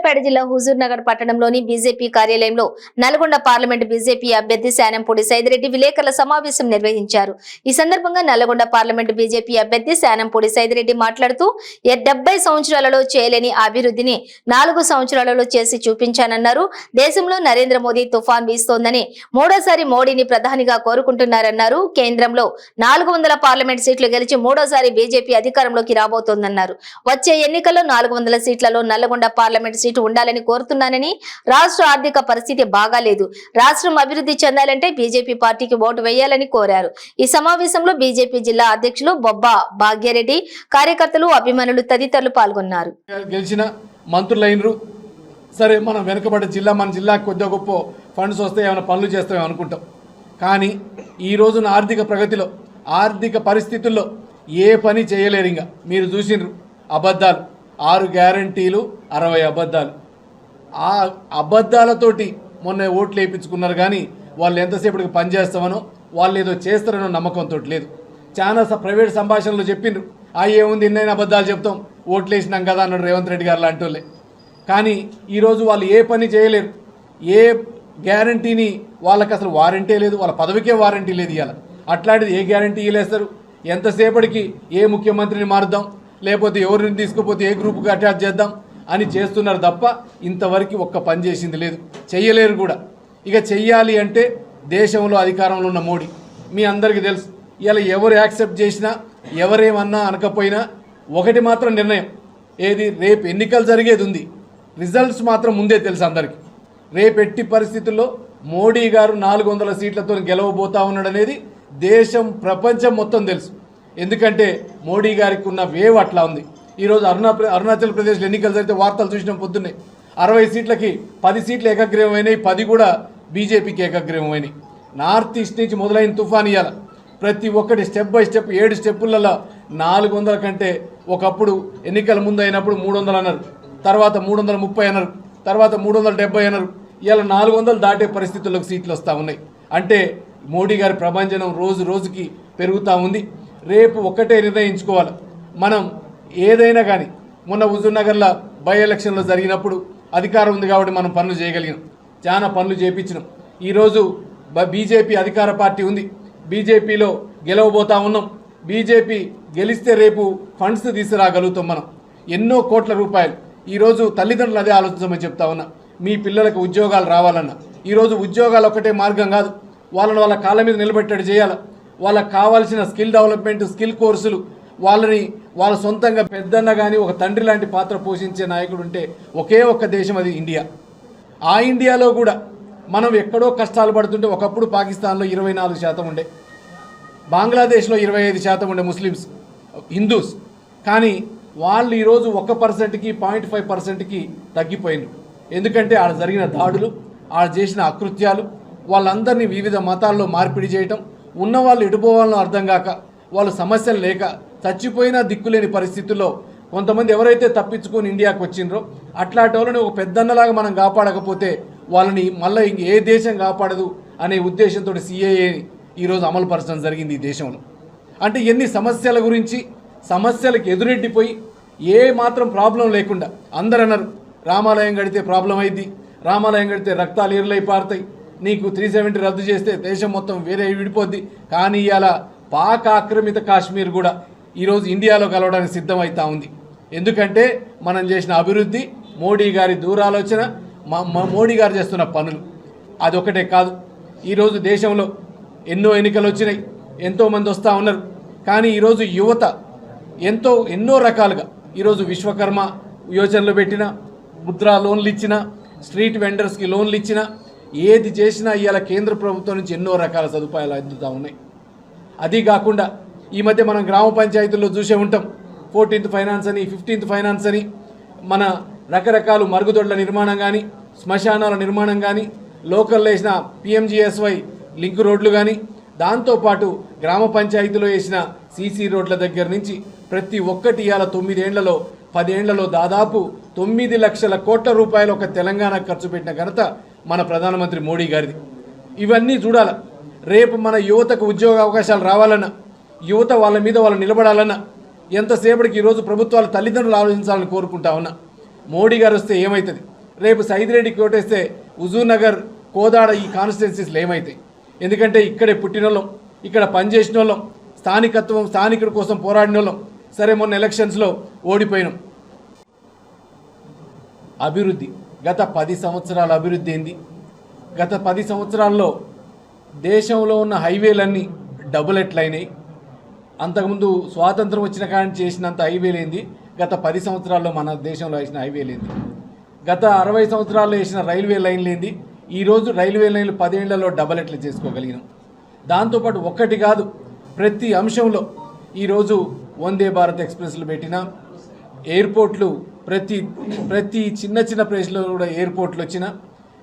సూర్యాపేట జిల్లా హుజూర్ నగర్ పట్టణంలోని బీజేపీ కార్యాలయంలో నల్గొండ పార్లమెంట్ బీజేపీ అభ్యర్థి శానంపూడి సైదిరెడ్డి విలేకరుల సమావేశం నిర్వహించారు. ఈ సందర్భంగా నల్గొండ పార్లమెంట్ బీజేపీ అభ్యర్థి శానంపూడి సైదిరెడ్డి మాట్లాడుతూ 70 సంవత్సరాలలో చేయలేని అభివృద్ధిని 4 సంవత్సరాలలో చేసి చూపించానన్నారు. దేశంలో నరేంద్ర మోదీ తుఫాన్ వీస్తోందని మూడోసారి మోడీని ప్రధానిగా కోరుకుంటున్నారన్నారు. కేంద్రంలో 400 పార్లమెంట్ సీట్లు గెలిచి మూడోసారి బీజేపీ అధికారంలోకి రాబోతోందన్నారు. వచ్చే ఎన్నికల్లో 400 సీట్లలో నల్గొండ పార్లమెంట్ సీటు ఉండాలని కోరుతున్నానని, రాష్ట్ర ఆర్థిక పరిస్థితి బాగాలేదు, రాష్ట్రం అభివృద్ధి చెందాలంటే బీజేపీ పార్టీకి ఓటు వేయాలని కోరారు. ఈ సమావేశంలో బీజేపీ జిల్లా అధ్యక్షులు బొబ్బా భాగ్యరెడ్డి, కార్యకర్తలు, అభిమానులు తదితరులు పాల్గొన్నారు. గెలిచిన మంత్రులైనరు సరే, మనం వెనుకబడ్డ జిల్లా, మన జిల్లాకు కొద్దిగా గొప్ప ఫండ్స్ వస్తే ఏమైనా పనులు చేస్తామేమో అనుకుంటాం. కానీ ఈ రోజున ఆర్థిక ప్రగతిలో, ఆర్థిక పరిస్థితుల్లో ఏ పని చేయలేరు. ఇంకా మీరు చూసినారు అబద్ధాలు, 6 గ్యారంటీలు, 60 అబద్ధాలు. ఆ అబద్ధాలతోటి మొన్న ఓట్లు వేయించుకున్నారు. కానీ వాళ్ళు ఎంతసేపటికి పని చేస్తామనో, వాళ్ళు ఏదో చేస్తారనో నమ్మకంతో లేదు. చాలా ప్రైవేట్ సంభాషణలు చెప్పిండ్రు, ఏముంది ఇన్నైనా అబద్ధాలు చెప్తాం, ఓట్లు వేసినాం కదా అన్నాడు రేవంత్ రెడ్డి గారు లాంటి వాళ్ళే. కానీ ఈరోజు వాళ్ళు ఏ పని చేయలేరు. ఏ గ్యారంటీని వాళ్ళకి అసలు వారంటీ లేదు, వాళ్ళ పదవికే వారంటీ లేదు. ఇవాళ అట్లాంటిది ఏ గ్యారంటీ ఇవ్వలేస్తారు. ఎంతసేపటికి ఏ ముఖ్యమంత్రిని మారుద్దాం, లేకపోతే ఎవరిని తీసుకుపోతే ఏ గ్రూప్కి అటాచ్ చేద్దాం అని చేస్తున్నారు తప్ప ఇంతవరకు ఒక్క పని చేసింది లేదు, చెయ్యలేరు కూడా. ఇక చెయ్యాలి అంటే దేశంలో అధికారంలో ఉన్న మోడీ మీ అందరికీ తెలుసు. ఇలా ఎవరు యాక్సెప్ట్ చేసినా, ఎవరేమన్నా అనకపోయినా ఒకటి మాత్రం నిర్ణయం, ఏది రేపు ఎన్నికలు జరిగేది ఉంది, రిజల్ట్స్ మాత్రం ముందే తెలుసు అందరికీ. రేపు ఎట్టి పరిస్థితుల్లో మోడీ గారు 400 సీట్లతో గెలవబోతా ఉన్నాడనేది దేశం, ప్రపంచం మొత్తం తెలుసు. ఎందుకంటే మోడీ గారికి ఉన్న వేవ్ అట్లా ఉంది. ఈరోజు అరుణాచల్ ప్రదేశ్లో ఎన్నికలు జరిగితే వార్తలు చూసినాం పొద్దున్నే. 60 సీట్లకి 10 సీట్లు ఏకగ్రీవం అయినాయి, 10 కూడా బీజేపీకి ఏకగ్రీవం అయినాయి. నార్త్ ఈస్ట్ నుంచి మొదలైన తుఫాన్ ఇవాళ ప్రతి ఒక్కటి స్టెప్ బై స్టెప్ 7 స్టెప్పులలో 400 కంటే, ఒకప్పుడు ఎన్నికల ముందు అయినప్పుడు 300 అన్నారు, తర్వాత 330 అన్నారు, తర్వాత 370 అన్నారు. ఇవాళ 400 దాటే పరిస్థితుల్లోకి సీట్లు వస్తూ ఉన్నాయి. అంటే మోడీ గారి ప్రభంజనం రోజు రోజుకి పెరుగుతూ ఉంది. రేపు ఒక్కటే నిర్ణయించుకోవాలి, మనం ఏదైనా కానీ. మొన్న హుజూర్ నగర్లో బై ఎలక్షన్లో జరిగినప్పుడు అధికారం ఉంది కాబట్టి మనం పనులు చేయగలిగినాం, చాలా పనులు చేయించినాం. ఈరోజు బీజేపీ అధికార పార్టీ ఉంది, బీజేపీలో గెలవబోతా ఉన్నాం. బీజేపీ గెలిస్తే రేపు ఫండ్స్ తీసుకురాగలుగుతాం మనం, ఎన్నో కోట్ల రూపాయలు. ఈరోజు తల్లిదండ్రులు అదే ఆలోచించమని చెప్తా ఉన్నా. మీ పిల్లలకు ఉద్యోగాలు రావాలన్నా ఈరోజు ఉద్యోగాలు ఒకటే మార్గం కాదు, వాళ్ళని వాళ్ళ కాళ్ళ మీద నిలబెట్టేట్టు చేయాలి. వాళ్ళకి కావాల్సిన స్కిల్ డెవలప్మెంట్, స్కిల్ కోర్సులు, వాళ్ళని వాళ్ళ సొంతంగా పెద్దన్న కానీ ఒక తండ్రి లాంటి పాత్ర పోషించే నాయకుడు ఉంటే ఒకే ఒక్క దేశం, అది ఇండియా. ఆ ఇండియాలో కూడా మనం ఎక్కడో కష్టాలు పడుతుంటే, ఒకప్పుడు పాకిస్తాన్లో 24% ఉండే, బంగ్లాదేశ్లో 25% ఉండే ముస్లిమ్స్, హిందూస్. కానీ వాళ్ళు ఈరోజు 1%కి 0.5%కి తగ్గిపోయినారు. ఎందుకంటే ఆడ జరిగిన దాడులు, ఆడ చేసిన అకృత్యాలు, వాళ్ళందరినీ వివిధ మతాల్లో మార్పిడి చేయటం, ఉన్నవాళ్ళు ఎటుపోవాలనో అర్థం కాక, వాళ్ళు సమస్యలు లేక చచ్చిపోయినా దిక్కులేని పరిస్థితుల్లో కొంతమంది ఎవరైతే తప్పించుకొని ఇండియాకు వచ్చిండ్రో అట్లాంటి వాళ్ళని ఒక పెద్దన్నలాగా మనం కాపాడకపోతే వాళ్ళని మళ్ళీ ఏ దేశం కాపాడదు అనే ఉద్దేశంతో సిఏఏని ఈరోజు అమలుపరచడం జరిగింది ఈ దేశంలో. అంటే ఎన్ని సమస్యల గురించి, సమస్యలకు ఎదురెడ్డిపోయి ఏ మాత్రం ప్రాబ్లం లేకుండా అందరూ అన్నారు, రామాలయం కడితే ప్రాబ్లం అయింది, రామాలయం కడితే రక్తాలు ఏరులై పారుతాయి, నీకు 370 రద్దు చేస్తే దేశం మొత్తం వేరే విడిపోద్ది. కానీ ఇలా పాక్ ఆక్రమిత కాశ్మీర్ కూడా ఈరోజు ఇండియాలో కలవడానికి సిద్ధమవుతా ఉంది. ఎందుకంటే మనం చేసిన అభివృద్ధి, మోడీ గారి దూరాలోచన, మోడీ గారు చేస్తున్న పనులు. అదొకటే కాదు, ఈరోజు దేశంలో ఎన్నో ఎన్నికలు వచ్చినాయి, ఎంతోమంది వస్తూ ఉన్నారు. కానీ ఈరోజు యువత ఎన్నో రకాలుగా ఈరోజు విశ్వకర్మ యోజనలు పెట్టిన, ముద్రా లోన్లు ఇచ్చిన, స్ట్రీట్ వెండర్స్కి లోన్లు ఇచ్చిన, ఏది చేసినా ఇవాళ కేంద్ర ప్రభుత్వం నుంచి ఎన్నో రకాల సదుపాయాలు అందుతూ ఉన్నాయి. అది కాకుండా ఈ మధ్య మనం గ్రామ పంచాయతీల్లో చూసే ఉంటాం, 14th ఫైనాన్స్ అని, 15th ఫైనాన్స్ అని, మన రకరకాల మరుగుదొడ్ల నిర్మాణం కానీ, శ్మశానాల నిర్మాణం కానీ, లోకల్లో వేసిన PMGSY లింక్ రోడ్లు కానీ, దాంతోపాటు గ్రామ పంచాయతీలో వేసిన CC రోడ్ల దగ్గర నుంచి ప్రతి ఒక్కటి ఇవాళ 9 ఏళ్లలో 10 ఏళ్లలో దాదాపు 9 లక్షల కోట్ల రూపాయలు ఒక తెలంగాణ ఖర్చు పెట్టిన ఘనత మన ప్రధానమంత్రి మోడీ గారిది. ఇవన్నీ చూడాలి. రేపు మన యువతకు ఉద్యోగ అవకాశాలు రావాలన్నా, యువత వాళ్ళ మీద వాళ్ళు నిలబడాలన్నా ఎంతసేపటికి ఈరోజు ప్రభుత్వాలు తల్లిదండ్రులు ఆలోచించాలని కోరుకుంటా ఉన్నా. మోడీ గారు వస్తే ఏమవుతుంది? రేపు సైదిరెడ్డికి ఓటేస్తే హుజూర్ నగర్ కోదాడ ఈ కాన్స్టిట్యున్సీస్లో ఏమవుతాయి? ఎందుకంటే ఇక్కడే పుట్టిన వాళ్ళం, ఇక్కడ పనిచేసిన వాళ్ళం, స్థానికుడి కోసం పోరాడిన వాళ్ళం. సరే, మొన్న ఎలక్షన్స్లో ఓడిపోయినాం. అభివృద్ధి, గత 10 సంవత్సరాల అభివృద్ధి ఏంది? గత 10 సంవత్సరాల్లో దేశంలో ఉన్న హైవేలన్నీ డబుల్ ఎట్లయినాయి? అంతకుముందు స్వాతంత్రం వచ్చిన కాడి చేసినంత హైవేలేంది గత 10 సంవత్సరాల్లో మన దేశంలో వేసిన హైవేలేంది? గత 60 సంవత్సరాల్లో వేసిన రైల్వే లైన్లేంది? ఈరోజు రైల్వే లైన్లు 10 ఏళ్లలో డబల్ ఎట్లా చేసుకోగలిగినాం? దాంతోపాటు ఒక్కటి కాదు, ప్రతి అంశంలో ఈరోజు వందే భారత్ ఎక్స్ప్రెస్లు పెట్టినా, ఎయిర్పోర్ట్లు ప్రతి చిన్న ప్లేస్లో కూడా ఎయిర్పోర్ట్లు వచ్చిన,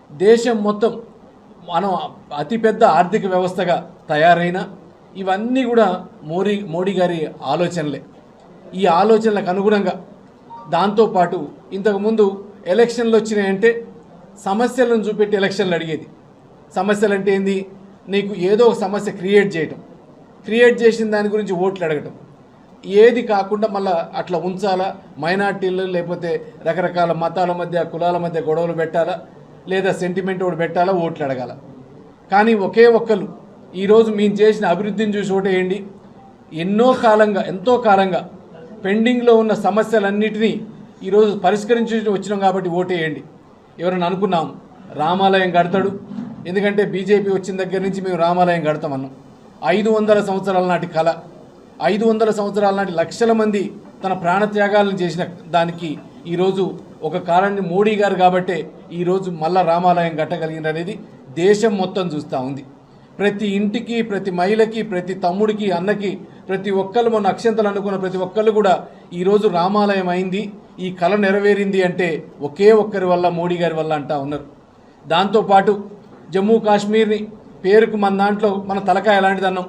దేశం మొత్తం మనం అతిపెద్ద ఆర్థిక వ్యవస్థగా తయారైన, ఇవన్నీ కూడా మోడీ గారి ఆలోచనలే. ఈ ఆలోచనలకు అనుగుణంగా దాంతోపాటు ఇంతకుముందు ఎలక్షన్లు వచ్చినాయంటే సమస్యలను చూపెట్టి ఎలక్షన్లు అడిగేది. సమస్యలు అంటే ఏంది? నీకు ఏదో ఒక సమస్య క్రియేట్ చేసిన దాని గురించి ఓట్లు అడగటం. ఏది కాకుండా మళ్ళీ అట్లా ఉంచాలా? మైనార్టీలు లేకపోతే రకరకాల మతాల మధ్య కులాల మధ్య గొడవలు పెట్టాలా, లేదా సెంటిమెంట్ ఒకటి పెట్టాలా, ఓట్లు అడగాల. కానీ ఒకే ఒక్కరు ఈరోజు మేము చేసిన అభివృద్ధిని చూసి ఓటేయండి, ఎంతో కాలంగా పెండింగ్లో ఉన్న సమస్యలన్నిటినీ ఈరోజు పరిష్కరించి వచ్చినాం కాబట్టి ఓటేయండి. ఎవరైనా అనుకున్నాం రామాలయం కడతాడు, ఎందుకంటే బీజేపీ వచ్చిన దగ్గర నుంచి మేము రామాలయం కడతామన్నాం. 500 సంవత్సరాల నాటి కళ, 500 సంవత్సరాల నాటి లక్షల మంది తన ప్రాణత్యాగాలను చేసిన దానికి ఈరోజు ఒక కారణం మోడీ గారు కాబట్టే ఈరోజు మళ్ళా రామాలయం కట్టగలిగింది అనేది దేశం మొత్తం చూస్తూ ఉంది. ప్రతి ఇంటికి, ప్రతి మహిళకి, ప్రతి తమ్ముడికి, అన్నకి, ప్రతి ఒక్కళ్ళు మొన్న అక్షంతలు అనుకున్న ప్రతి ఒక్కళ్ళు కూడా ఈరోజు రామాలయం అయింది, ఈ కళ నెరవేరింది అంటే ఒకే ఒక్కరి వల్ల, మోడీ గారి వల్ల అంటా ఉన్నారు. దాంతోపాటు జమ్మూ కాశ్మీర్ని పేరుకు మన దాంట్లో మన తలకాయ ఎలాంటిది అన్నాం,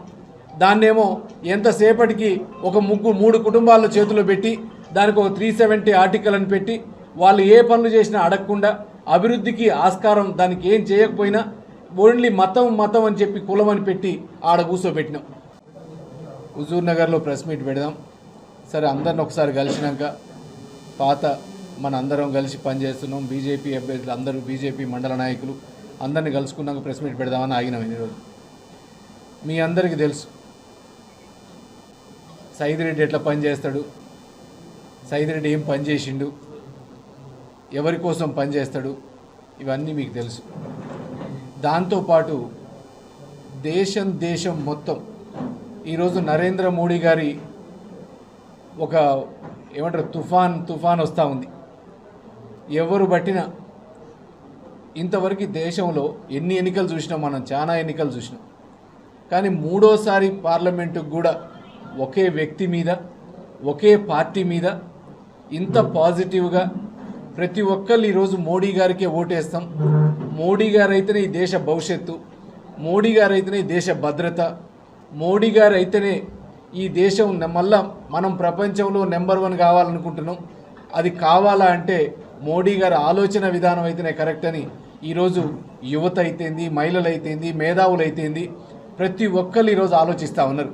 దాన్నేమో ఎంతసేపటికి ఒక 3 కుటుంబాల చేతిలో పెట్టి దానికి ఒక 370 ఆర్టికల్ అని పెట్టి వాళ్ళు ఏ పనులు చేసినా అడగకుండా అభివృద్ధికి ఆస్కారం దానికి ఏం చేయకపోయినా ఓన్లీ మతం అని చెప్పి కులం అని పెట్టి ఆడ కూర్చోబెట్టినాం. హుజూర్ నగర్లో ప్రెస్ మీట్ పెడదాం. సరే, అందరిని ఒకసారి కలిసినాక పాత మన అందరం కలిసి పనిచేస్తున్నాం, బీజేపీ అభ్యర్థులు అందరూ, బీజేపీ మండల నాయకులు అందరిని కలుసుకున్నాక ప్రెస్ మీట్ పెడదామని ఆగినాం. ఈరోజు మీ అందరికీ తెలుసు సైదిరెడ్డి ఎట్లా పనిచేస్తాడు, సైదిరెడ్డి ఏం పని చేసిండు, ఎవరి కోసం పనిచేస్తాడు, ఇవన్నీ మీకు తెలుసు. దాంతోపాటు దేశం మొత్తం ఈరోజు నరేంద్ర మోడీ గారి ఒక ఏమంటారు తుఫాన్ వస్తూ ఉంది. ఎవరు బట్టినా ఇంతవరకు దేశంలో ఎన్ని ఎన్నికలు చూసినాం మనం, చాలా ఎన్నికలు చూసినాం. కానీ మూడోసారి పార్లమెంటుకు కూడా ఒకే వ్యక్తి మీద, ఒకే పార్టీ మీద ఇంత పాజిటివ్గా ప్రతి ఒక్కళ్ళు ఈరోజు మోడీ గారికే ఓటేస్తాం, మోడీ గారు అయితేనే ఈ దేశ భవిష్యత్తు, మోడీ గారు అయితేనే ఈ దేశ భద్రత, మోడీ గారు అయితేనే ఈ దేశం మళ్ళా మనం ప్రపంచంలో నెంబర్ 1 కావాలనుకుంటున్నాం. అది కావాలా అంటే మోడీ గారి ఆలోచన విధానం అయితేనే కరెక్ట్ అని ఈరోజు యువత అయితేంది, మహిళలు అయితేంది, మేధావులు అయితేంది ప్రతి ఒక్కళ్ళు ఈరోజు ఆలోచిస్తూ ఉన్నారు.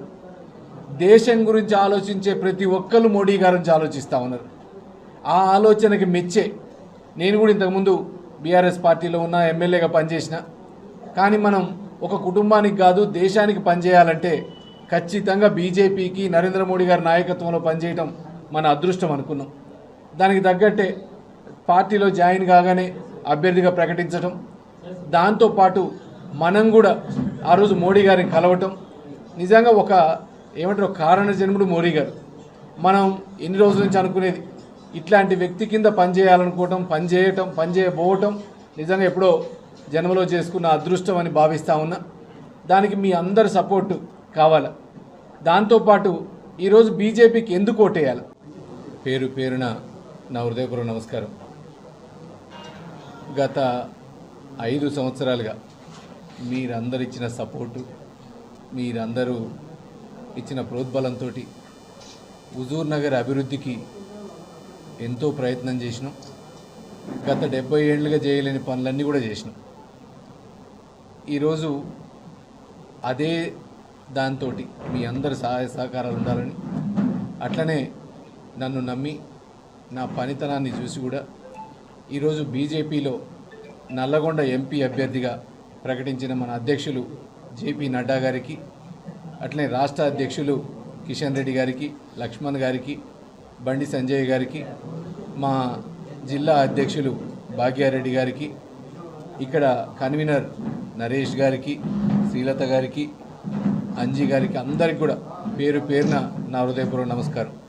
దేశం గురించి ఆలోచించే ప్రతి ఒక్కళ్ళు మోడీ గారి గురించి ఆలోచిస్తూ ఉన్నారు. ఆ ఆలోచనకి మెచ్చే నేను కూడా ఇంతకుముందు బీఆర్ఎస్ పార్టీలో ఉన్న ఎమ్మెల్యేగా పనిచేసిన. కానీ మనం ఒక కుటుంబానికి కాదు దేశానికి పనిచేయాలంటే ఖచ్చితంగా బీజేపీకి, నరేంద్ర మోడీ గారి నాయకత్వంలో పనిచేయటం మన అదృష్టం అనుకున్నాం. దానికి తగ్గట్టే పార్టీలో జాయిన్ కాగానే అభ్యర్థిగా ప్రకటించడం, దాంతోపాటు మనం కూడా ఆ రోజు మోడీ గారిని కలవటం నిజంగా ఒక ఏమంటారు కారణ జన్ముడు మోడీ గారు. మనం ఎన్ని రోజుల నుంచి అనుకునేది ఇట్లాంటి వ్యక్తి కింద పనిచేయాలనుకోవటం, పనిచేయబోవటం నిజంగా ఎప్పుడో జన్మలో చేసుకున్న అదృష్టం అని భావిస్తూ ఉన్నా. దానికి మీ అందరి సపోర్టు కావాలి. దాంతోపాటు ఈరోజు బీజేపీకి ఎందుకు ఓటేయాలి? పేరున నా హృదయపూర్వక నమస్కారం. గత 5 సంవత్సరాలుగా మీరందరూ ఇచ్చిన సపోర్టు, మీరందరూ ఇచ్చిన ప్రోద్బలంతో హుజూర్ నగర్ అభివృద్ధికి ఎంతో ప్రయత్నం చేసినాం. గత 70 ఏళ్ళుగా చేయలేని పనులన్నీ కూడా చేసినాం. ఈరోజు అదే దాంతో మీ అందరి సహాయ సహకారాలు ఉండాలని, అట్లనే నన్ను నమ్మి నా పనితనాన్ని చూసి కూడా ఈరోజు బీజేపీలో నల్లగొండ ఎంపీ అభ్యర్థిగా ప్రకటించిన మన అధ్యక్షులు జేపీ నడ్డా గారికి, అట్లనే రాష్ట్ర అధ్యక్షులు కిషన్ రెడ్డి గారికి, లక్ష్మణ్ గారికి, బండి సంజయ్ గారికి, మా జిల్లా అధ్యక్షులు భాగ్యారెడ్డి గారికి, ఇక్కడ కన్వీనర్ నరేష్ గారికి, శ్రీలత గారికి, అంజీ గారికి, అందరికి కూడా పేరు పేరున నా హృదయపూర్వక నమస్కారం.